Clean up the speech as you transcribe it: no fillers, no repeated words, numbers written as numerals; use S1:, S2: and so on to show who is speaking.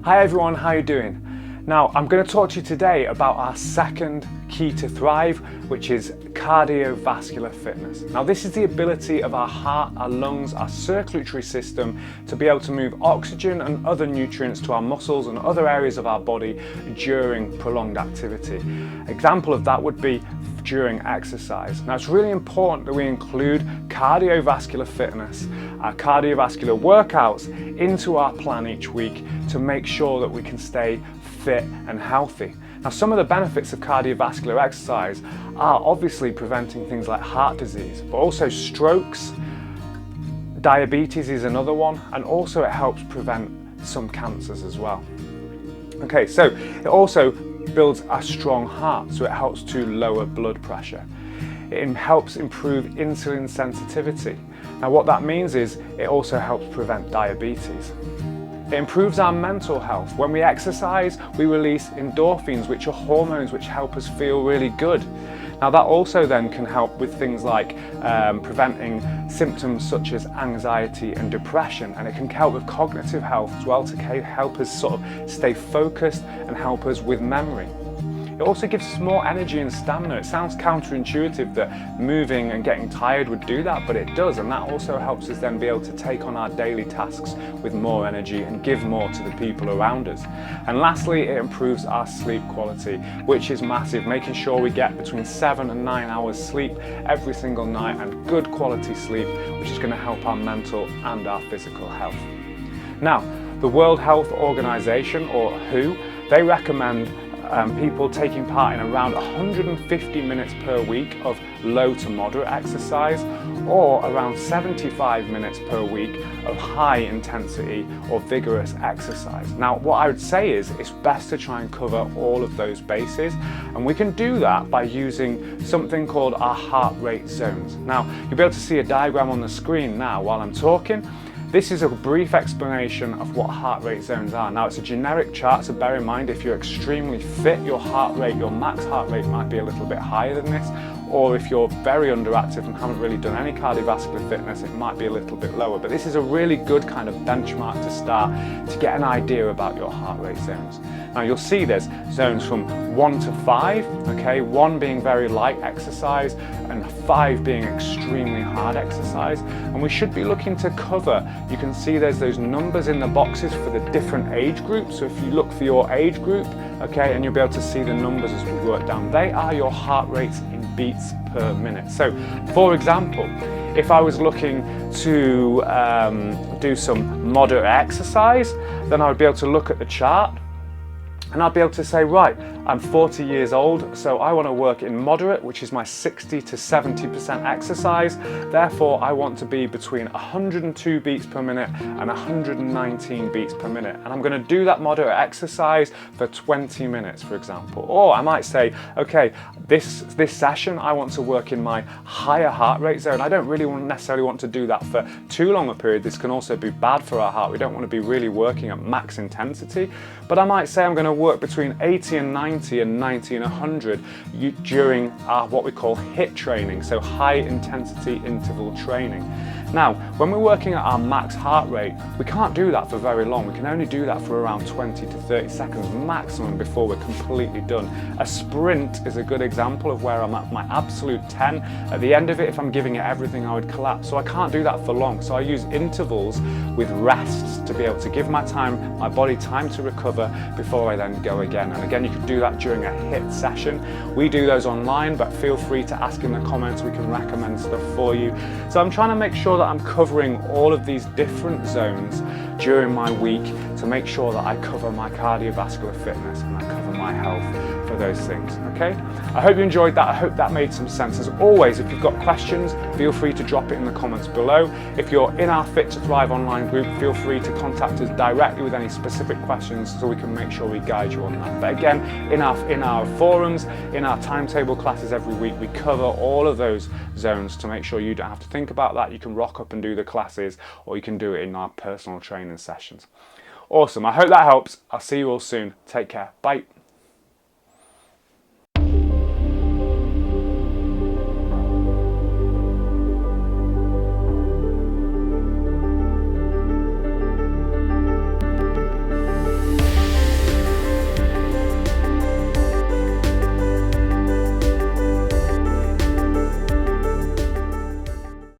S1: Hi everyone, how are you doing? Now, I'm going to talk to you today about our second key to thrive, which is cardiovascular fitness. Now, this is the ability of our heart, our lungs, our circulatory system to be able to move oxygen and other nutrients to our muscles and other areas of our body during prolonged activity. Example of that would be during exercise. Now, it's really important that we include cardiovascular fitness, our cardiovascular workouts into our plan each week to make sure that we can stay fit and healthy. Now, some of the benefits of cardiovascular exercise are obviously preventing things like heart disease, but also strokes, diabetes is another one, and also it helps prevent some cancers as well. Okay, so it also builds a strong heart, so it helps to lower blood pressure. It helps improve insulin sensitivity. Now, what that means is it also helps prevent diabetes. It improves our mental health. When we exercise, we release endorphins, which are hormones which help us feel really good. Now, that also then can help with things like preventing symptoms such as anxiety and depression, and it can help with cognitive health as well to help us sort of stay focused and help us with memory. It also gives us more energy and stamina. It sounds counterintuitive that moving and getting tired would do that, but it does, and that also helps us then be able to take on our daily tasks with more energy and give more to the people around us. And lastly, it improves our sleep quality, which is massive, making sure we get between 7 and 9 hours sleep every single night, and good quality sleep, which is going to help our mental and our physical health. Now, the World Health Organization, or WHO, they recommend people taking part in around 150 minutes per week of low to moderate exercise, or around 75 minutes per week of high intensity or vigorous exercise. Now, what I would say is it's best to try and cover all of those bases, and we can do that by using something called our heart rate zones. Now, you'll be able to see a diagram on the screen now while I'm talking. This is a brief explanation of what heart rate zones are. Now, it's a generic chart, so bear in mind if you're extremely fit, your heart rate, your max heart rate might be a little bit higher than this, or if you're very underactive and haven't really done any cardiovascular fitness, it might be a little bit lower. But this is a really good kind of benchmark to start to get an idea about your heart rate zones. Now, you'll see there's zones from 1 to 5, okay, 1 being very light exercise and 5 being extremely hard exercise. And we should be looking to cover, you can see there's those numbers in the boxes for the different age groups. So if you look for your age group, okay, and you'll be able to see the numbers as we work down, they are your heart rates in beats per minute. So, for example, if I was looking to do some moderate exercise, then I would be able to look at the chart and I'd be able to say, right, I'm 40 years old, so I want to work in moderate, which is my 60 to 70% exercise. Therefore, I want to be between 102 beats per minute and 119 beats per minute. And I'm going to do that moderate exercise for 20 minutes, for example. Or I might say, okay, this session, I want to work in my higher heart rate zone. I don't really necessarily want to do that for too long a period. This can also be bad for our heart. We don't want to be really working at max intensity. But I might say I'm going to work between 80 and 90 and 90 and 100 during what we call HIIT training, so high intensity interval training. Now, when we're working at our max heart rate, we can't do that for very long. We can only do that for around 20 to 30 seconds maximum before we're completely done. A sprint is a good example of where I'm at my absolute 10. At the end of it, if I'm giving it everything, I would collapse. So I can't do that for long. So I use intervals with rests to be able to give my body time to recover before I then go again. And again, you could do that during a HIIT session. We do those online, but feel free to ask in the comments. We can recommend stuff for you. So I'm trying to make sure that I'm covering all of these different zones during my week to make sure that I cover my cardiovascular fitness and I cover my health for those things, okay? I hope you enjoyed that. I hope that made some sense. As always, if you've got questions, feel free to drop it in the comments below. If you're in our Fit to Thrive online group, feel free to contact us directly with any specific questions so we can make sure we guide you on that. But again, in our forums, in our timetable classes every week, we cover all of those zones to make sure you don't have to think about that. You can rock up and do the classes, or you can do it in our personal training sessions. Awesome. I hope that helps. I'll see you all soon. Take care. Bye.